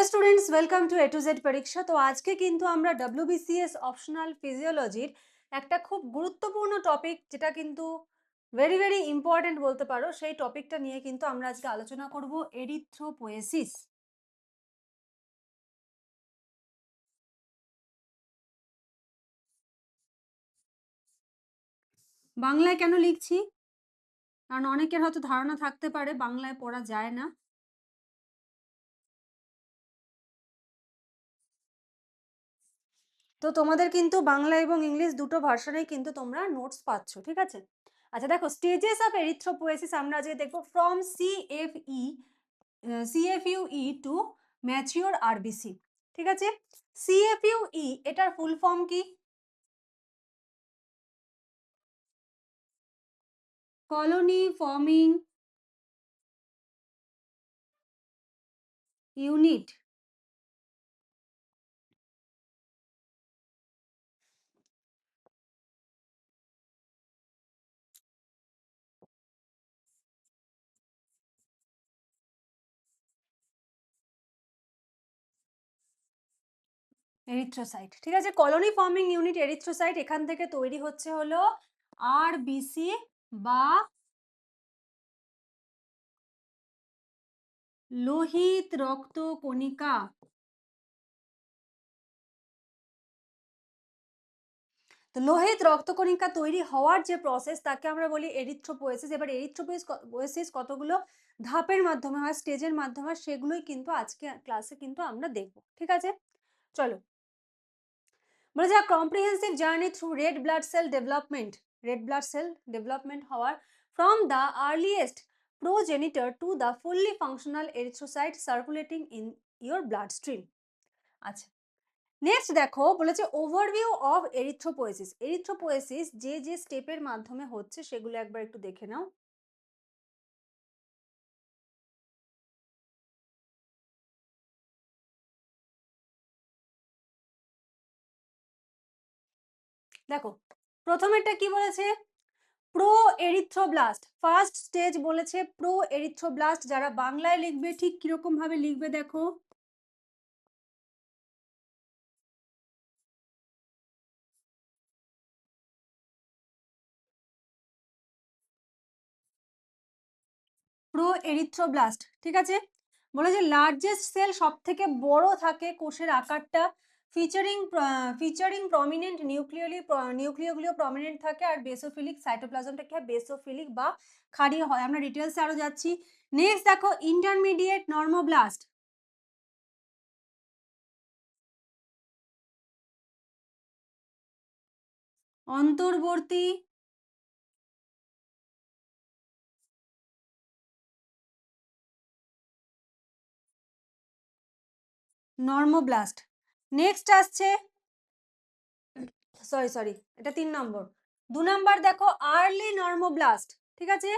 Hello students, welcome to A to Z পরীক্ষা। তো আজকে কিন্তু আমরা ডব্লিউবিসিএস অপশনাল ফিজিওলজির একটা খুব গুরুত্বপূর্ণ টপিক, যেটা কিন্তু ভেরি ভেরি ইম্পর্টেন্ট বলতে পারো, সেই টপিকটা নিয়ে কিন্তু আমরা আজকে আলোচনা করব, এরিথ্রোপোয়েসিস। বাংলায় কেন লিখছি? কারণ অনেকের হয়তো ধারণা থাকতে পারে বাংলায় পড়া যায় না। তো তোমাদের কিন্তু বাংলা এবং ইংলিশ দুটো ভার্সনেই কিন্তু তোমরা নোটস পাচ্ছ, ঠিক আছে? আচ্ছা দেখো, স্টেজেস অফ এরিথ্রোপোয়েসিস আমরা আজকে দেখবো ফ্রম সিএফইউই টু ম্যাচিওর আরবিসি। ঠিক আছে, সিএফইউই এটার ফুল ফর্ম কি? Colony forming unit. এরিথ্রোসাইট, ঠিক আছে, কলোনি ফর্মিং ইউনিট এরিথ্রোসাইট এখান থেকে তৈরি হচ্ছে হলো আরবিসি বা লোহিত রক্ত কণিকা। তো লোহিত রক্তকণিকা তৈরি হওয়ার যে প্রসেস, তাকে আমরা বলি এরিথ্রোপোয়েসিস। এবার এরিথ্রোপোয়েসিস কতগুলো ধাপের মাধ্যমে হয়, স্টেজের মাধ্যমে হয়, সেগুলোই কিন্তু আজকে ক্লাসে কিন্তু আমরা দেখব। ঠিক আছে, চলো। বলে যা comprehensive journey through red blood cell development হওয়ার from the earliest progenitor to the fully functional erythrocyte circulating in your blood stream. আচ্ছা, নেক্সট দেখো, বলেছে ওভারভিউ অফ এরিথ্রোপোয়েসিস। এরিথ্রোপোয়েসিস যে যে স্টেপের মাধ্যমে হচ্ছে সেগুলো একবার একটু দেখে নাও। দেখো, প্রথমেরটা কি বলেছে? প্রো এরিথ্রোব্লাস্ট, ফার্স্ট স্টেজ বলেছে প্রো এরিথ্রোব্লাস্ট। যারা বাংলায় লিখবে ঠিক কিরকম ভাবে লিখবে দেখো, প্রো এরিথ্রোব্লাস্ট। ঠিক আছে, বলে যে লার্জেস্ট সেল, সব থেকে বড় থাকে কোষের আকারটা, ফিচারিং ফিচারিং প্রমিনেন্ট নিউক্লিওগুলিও প্রমিনেন্ট থাকে, আর বেসোফিলিক সাইটোপ্লাজমটা কি হয়, বেসোফিলিক বা ক্ষারীয় হয়। আমরা ডিটেলসে আরো যাচ্ছি। নেক্সট দেখো, ইন্টারমিডিয়েট নর্মোব্লাস্ট। অন্তর্বর্তী নর্মোব্লাস্ট। নেক্সট আসছে, সরি এটা 3 নম্বর। 2 নম্বর দেখো, আর্লি নর্মোব্লাস্ট। ঠিক আছে,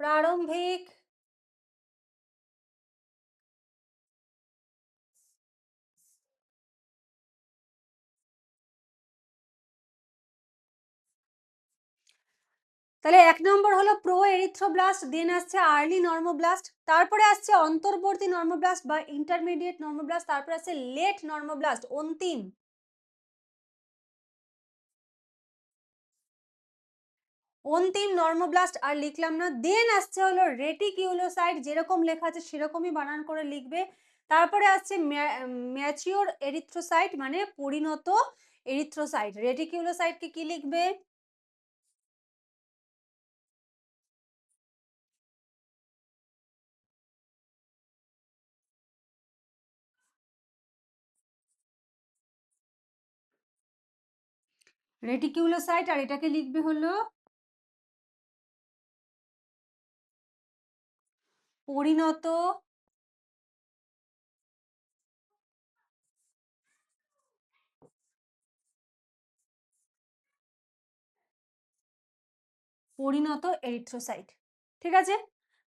প্রারম্ভিক তাহলে 1 নম্বর হলো প্রো এরিথ্রোব্লাস্ট, দেন আসছে আর্লি নর্মোব্লাস্ট, তারপরে আসছে অন্তর্বর্তী নর্মোব্লাস্ট বা ইন্টারমিডিয়েট নর্মোব্লাস্ট, তারপরে আসছে লেট নর্মোব্লাস্ট, অন্তিম। অন্তিম নর্মোব্লাস্ট আর লিখলাম না। দেন আসছে হলো রেটিকিউলোসাইট, যেরকম লেখা আছে সেরকমই বানান করে লিখবে। তারপরে আসছে ম্যাচিওর এরিথ্রোসাইট, মানে পরিণত এরিথ্রোসাইট। রেটিকিউলোসাইটকে কি লিখবে? রেটিকিউলোসাইট, আর এটাকে লিখবে হলো পরিণত পরিণত এরিথ্রোসাইট। ঠিক আছে,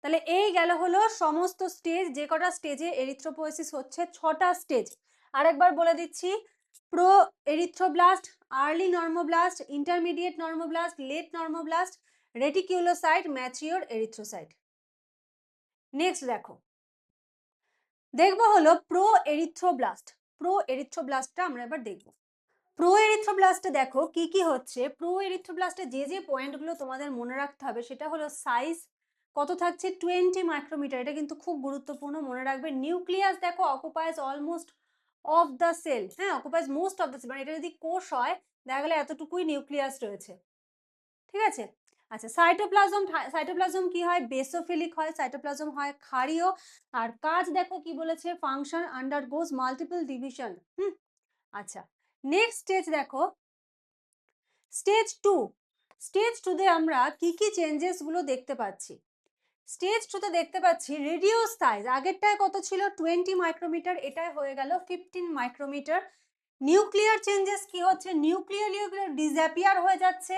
তাহলে এই গেল হলো সমস্ত স্টেজ, যে কটা স্টেজে এরিথ্রোপোয়েসিস হচ্ছে, 6টা স্টেজ। আরেকবার বলে দিচ্ছি, pro erythroblast, early normoblast, intermediate normoblast, late normoblast, reticulocyte, mature erythrocyte. Next দেখবো হলো প্রো এরিথ্রোব্লাস্ট। প্রো এরিথ্রোব্লাস্টটা আমরা এবার দেখবো। প্রো এরিথ্রোব্লাস্টে দেখো কি কি হচ্ছে। প্রো এরিথ্রোব্লাস্টে যে পয়েন্টগুলো তোমাদের মনে রাখতে হবে সেটা হলো সাইজ কত থাকছে, 20 মাইক্রোমিটার। এটা কিন্তু খুব গুরুত্বপূর্ণ, মনে রাখবে। নিউক্লিয়াস দেখো occupies almost of the cell, হ্যাঁ, occupies most of the cell, মানে এটা যদি কোষ হয় দেখা গেলে এতটুকুই নিউক্লিয়াস রয়েছে, ঠিক আছে। আচ্ছা, সাইটোপ্লাজম, সাইটোপ্লাজম কি হয়, বেসোফিলিক হয়, সাইটোপ্লাজম হয় ক্ষারীয়। আর কাজ দেখো কি বলেছে, ফাংশন আন্ডারগোজ মাল্টিপল ডিভিশন। আচ্ছা, নেক্সট স্টেজ দেখো, স্টেজ 2। স্টেজ 2 তে আমরা কি কি চেঞ্জেস গুলো দেখতে পাচ্ছি। স্টেজ 2 তে দেখতে পাচ্ছি রিডিউস সাইজ, আগেরটায় কত ছিল 20 মাইক্রোমিটার, এটাই হয়ে গেল 15 মাইক্রোমিটার। নিউক্লিয়ার চেঞ্জেস কি হচ্ছে, নিউক্লিয়ারগুলো ডিসঅ্যাপিয়ার হয়ে যাচ্ছে।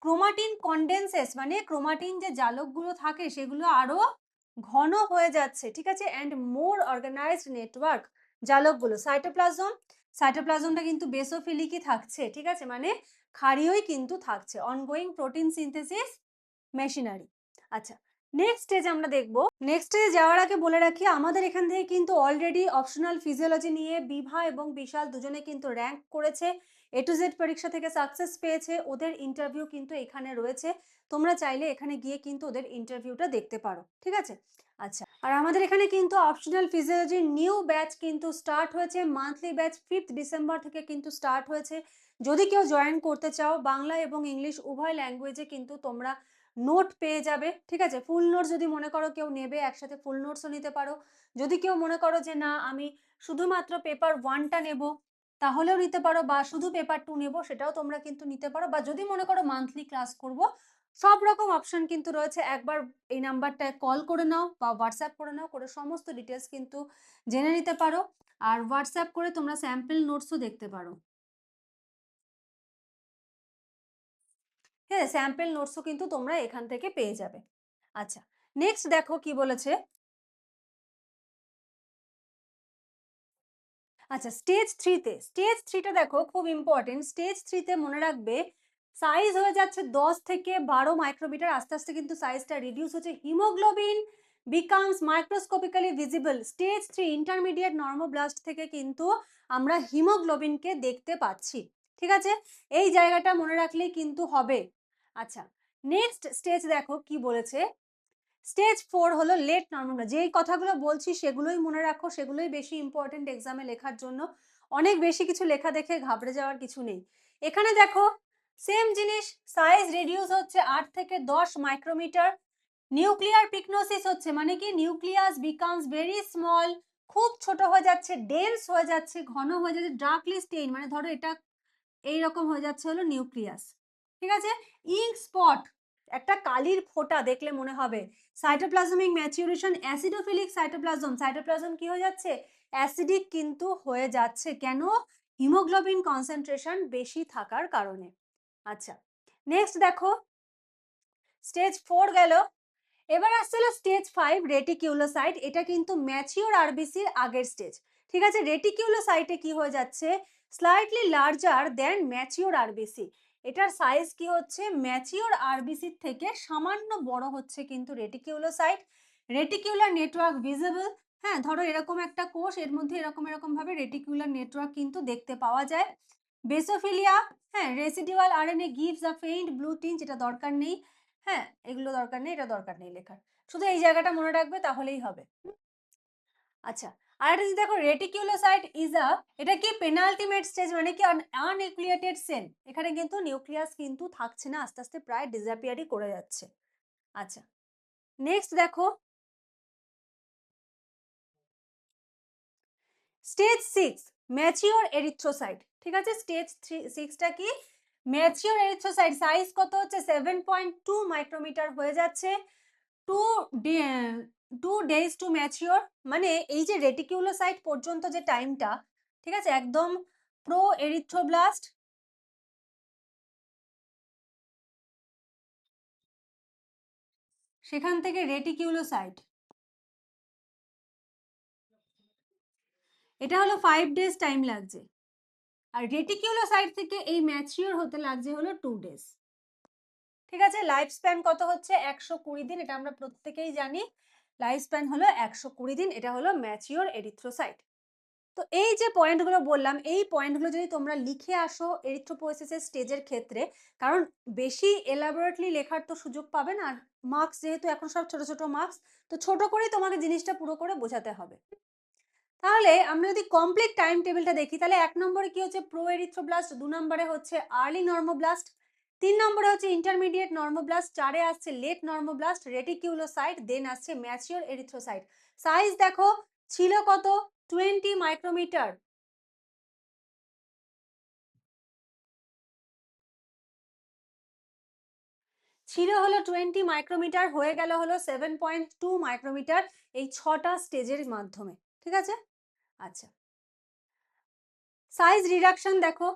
ক্রোমাটিন কনডেন্সেস, মানে ক্রোমাটিন যে জালকগুলো থাকে সেগুলো আরো ঘন হয়ে যাচ্ছে, ঠিক আছে। অ্যান্ড মোর অর্গানাইজড নেটওয়ার্ক জালকগুলো। সাইটোপ্লাজম, সাইটোপ্লাজমটা কিন্তু বেসোফিলিকই থাকছে, ঠিক আছে, মানে ক্ষারীয়ই কিন্তু থাকছে। Ongoing protein synthesis machinery. আচ্ছা, নেক্সট স্টেজ আমরা দেখব। নেক্সট স্টেজে যাওয়ার আগে বলে রাখি, আমাদের এখান থেকে কিন্তু অলরেডি অপশনাল ফিজিওলজি নিয়ে বিভা এবং বিশাল দুজনে কিন্তু র্যাঙ্ক করেছে, A to Z পরীক্ষা থেকে সাকসেস পেয়েছে। ওদের ইন্টারভিউ কিন্তু এখানে রয়েছে, তোমরা চাইলে এখানে গিয়ে কিন্তু ওদের ইন্টারভিউটা দেখতে পারো, ঠিক আছে। আচ্ছা, আর আমাদের এখানে কিন্তু অপশনাল ফিজিওলজির নিউ ব্যাচ কিন্তু স্টার্ট হয়েছে, মান্থলি ব্যাচ 5 ডিসেম্বর থেকে কিন্তু স্টার্ট হয়েছে। যদি কেউ জয়েন করতে চাও, বাংলা এবং ইংলিশ উভয় ল্যাঙ্গুয়েজে কিন্তু তোমরা নোট পেয়ে যাবে, ঠিক আছে। ফুল নোটস যদি মনে করো কেউ নেবে, একসাথে ফুল নোটসও নিতে পারো। যদি কেউ মনে করো যে না আমি শুধুমাত্র পেপার 1টা নেব, তাহলেও নিতে পারো, বা শুধু পেপার 2 নেব, সেটাও তোমরা কিন্তু নিতে পারো। বা যদি মনে করো মান্থলি ক্লাস করব, সব রকম অপশন কিন্তু রয়েছে। একবার এই নাম্বারটায় কল করে নাও বা হোয়াটসঅ্যাপ করে নাও, করে সমস্ত ডিটেলস কিন্তু জেনে নিতে পারো। আর হোয়াটসঅ্যাপ করে তোমরা স্যাম্পল নোটসও দেখতে পারো, হ্যাঁ, স্যাম্পল নোটসও কিন্তু তোমরা এখান থেকে পেয়ে যাবে। আচ্ছা, নেক্সট দেখো কি বলেছে। আচ্ছা, স্টেজ 3 তে, স্টেজ 3 টা দেখো খুব ইম্পর্টেন্ট। স্টেজ 3 তে মনে রাখবে সাইজ হয়ে যাচ্ছে 10 থেকে 12 মাইক্রোমিটার, আস্তে আস্তে কিন্তু সাইজটা রিডিউস হচ্ছে। Haemoglobin becomes microscopically visible. Stage 3 intermediate normoblast থেকে কিন্তু আমরা হিমোগ্লোবিনকে দেখতে পাচ্ছি, ঠিক আছে। এই জায়গাটা মনে রাখলেই কিন্তু হবে। আচ্ছা, নেক্সট স্টেজ দেখো কি বলেছে। স্টেজ 4 হলো লেট নর্মাল। যেই কথাগুলো বলছি সেগুলোই মনে রাখো, সেগুলোই বেশি ইম্পর্টেন্ট এক্সামে লেখার জন্য। অনেক বেশি কিছু লেখা দেখে ঘাবড়ে যাওয়ার কিছু নেই। এখানে দেখো সেম জিনিস, সাইজ রিডিউস হচ্ছে 8 থেকে 10 মাইক্রোমিটার। নিউক্লিয়ার পিকনোসিস হচ্ছে, মানে কি নিউক্লিয়াস বিকামস ভেরি স্মল, খুব ছোট হয়ে যাচ্ছে, ডেন্স হয়ে যাচ্ছে, ঘন হয়ে যাচ্ছে, ডার্কলি স্টেইন, মানে ধরো এটা এইরকম হয়ে যাচ্ছে হলো নিউক্লিয়াস, ঠিক আছে। ইঙ্ক স্পট, একটা কালির ফোঁটা দেখলে মনে হবে। সাইটোপ্লাজমিক ম্যাচিউরেশন, অ্যাসিডোফিলিক সাইটোপ্লাজম, সাইটোপ্লাজম কি হয়ে যাচ্ছে, অ্যাসিডিক কিন্তু হয়ে যাচ্ছে। কেন, হিমোগ্লোবিন কনসেন্ট্রেশন বেশি থাকার কারণে। আচ্ছা, নেক্সট দেখো, স্টেজ 4 গেল। এবার আসছিল স্টেজ 5 রেটিকিউলোসাইট। এটা কিন্তু ম্যাচিওর আরবিসির আগের স্টেজ, ঠিক আছে। রেটিকিউলোসাইটে কি হয়ে যাচ্ছে, স্লাইটলি লার্জার দেন ম্যাচিওর আরবিসি। এটার সাইজ কি হচ্ছে, ম্যাচিওর আরবিসির থেকে সামান্য বড় হচ্ছে কিন্তু রেটিকিউলোসাইট। রেটিকিউলার নেটওয়ার্ক ভিজিবল, হ্যাঁ, ধরো এরকম একটা কোষ, এর মধ্যে এরকম এরকম ভাবে রেটিকিউলার নেটওয়ার্ক কিন্তু দেখতে পাওয়া যায়। বেসোফিলিয়া, হ্যাঁ, residual RNA gives a faint blue tinge, এটা দরকার নেই, হ্যাঁ, এগুলো দরকার নেই, এটা দরকার নেই লেখার, শুধু এই জায়গাটা মনে রাখবে তাহলেই হবে। আচ্ছা, আর একটা যদি দেখো, রেটিকিউলোসাইট ইজ আ, এটা কি পেনাল্টিমেট স্টেজ, মানে কি আননিউক্লিয়েটেড সেল। এখানে কিন্তু নিউক্লিয়াস কিন্তু থাকছে না, আস্তে আস্তে প্রায় ডিসঅ্যাপিয়ারই করে যাচ্ছে। আচ্ছা, নেক্সট দেখো, স্টেজ 6 ম্যাচিওর এরিথ্রোসাইট, ঠিক আছে। স্টেজ 6টা কি, ম্যাচিওর এরিথ্রোসাইট। সাইজ কত হচ্ছে, 7.2 মাইক্রোমিটার হয়ে যাচ্ছে। 2 days টু ম্যাচিওর, মানে এই যে রেটিকিউলোসাইট পর্যন্ত যে টাইমটা, ঠিক আছে, একদম প্রো এরিথ্রোব্লাস্ট, সেখান থেকে রেটিকিউলোসাইট, এটা হলো 5 days টাইম লাগছে। আর রেটিকিউলোসাইট থেকে এই ম্যাচিওর হতে লাগছে হলো 2 days। ঠিক আছে? লাইফ স্প্যান কত হচ্ছে? ১২০ দিন। এটা আমরা প্রত্যেকেই জানি। লাইফ স্প্যান হলো ১২০ দিন। এটা হলো ম্যাচিউর এরিথ্রোসাইট। তো এই যে পয়েন্টগুলো বললাম, এই পয়েন্টগুলো যদি তোমরা লিখে আসো এরিথ্রোপোয়েসিস এর স্টেজের ক্ষেত্রে, কারণ বেশি এলাবোরেটলি লেখার তো সুযোগ পাবে না। আর মার্কস যেহেতু এখন সব ছোট, ছোট মার্কস, তো ছোট করেই তোমাকে জিনিসটা পুরো করে বোঝাতে হবে। তাহলে আমরা যদি কমপ্লিট টাইম টেবিলটা দেখি, তাহলে ১ নম্বরে কি হচ্ছে? প্রো এরিথ্রোব্লাস্ট, ২ নম্বরে হচ্ছে আর্লি নর্মোব্লাস্ট, ৩ নম্বরে হচ্ছে ইন্টারমিডিয়েট নর্মোব্লাস্ট, ৪ এ আসছে লেট নর্মোব্লাস্ট, রেটিকিউলোসাইট, দেন আসছে ম্যাচিওর এরিথ্রোসাইট। সাইজ দেখো ছিল কত? 20 মাইক্রোমিটার। ছিল হলো 20 মাইক্রোমিটার, হয়ে গেল হলো 7.2 মাইক্রোমিটার এই ৬ টা স্টেজের মাধ্যমে। ঠিক আছে? আচ্ছা। সাইজ রিডাকশন দেখো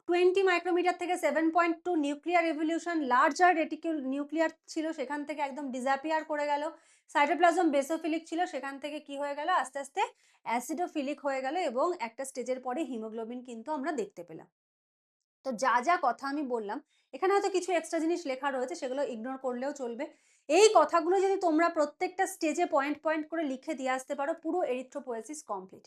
20 মাইক্রোমিটার থেকে 7.2 নিউক্লিয়ার রিভলিউশন লার্জার রেটিকিউল নিউক্লিয়ার ছিল সেখান থেকে একদম ডিসঅ্যাপিয়ার করে গেল। সাইটোপ্লাজম বেসোফিলিক ছিল সেখান থেকে কি হয়ে গেল? আস্তে, আস্তে অ্যাসিডোফিলিক হয়ে গেল এবং একটা স্টেজের পরে হিমোগ্লোবিন কিন্তু আমরা দেখতে পেলাম। তো যা, যা কথা আমি বললাম, এখানে হয়তো কিছু এক্সট্রা জিনিস লেখা রয়েছে সেগুলো ইগনোর করলেও চলবে। এই কথাগুলো যদি তোমরা প্রত্যেকটা স্টেজে পয়েন্ট, পয়েন্ট করে লিখে দিয়ে আসতে পারো, পুরো এরিথ্রোপোয়েসিস কমপ্লিট।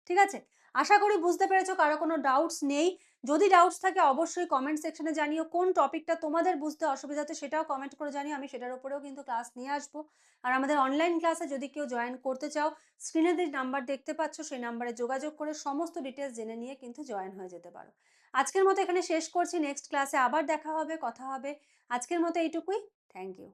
ঠিক আছে? আশা করি বুঝতে পেরেছো, কারো কোনো ডাউটস নেই। যদি ডাউটস থাকে অবশ্যই কমেন্ট সেকশনে জানিও। কোন টপিকটা তোমাদের বুঝতে অসুবিধা হচ্ছে সেটাও কমেন্ট করে জানিও। আমি সেটার উপরেও কিন্তু ক্লাস নিয়ে আসবো। আর আমাদের অনলাইন ক্লাসে যদি কেউ জয়েন করতে চাও, স্ক্রিনে যে নাম্বার দেখতে পাচ্ছ সেই নাম্বারে যোগাযোগ করে সমস্ত ডিটেইলস জেনে নিয়ে কিন্তু জয়েন হয়ে যেতে পারো। আজকের মতো এখানে শেষ করছি। নেক্সট ক্লাসে আবার দেখা হবে, কথা হবে। আজকের মতো এইটুকুই। Thank you.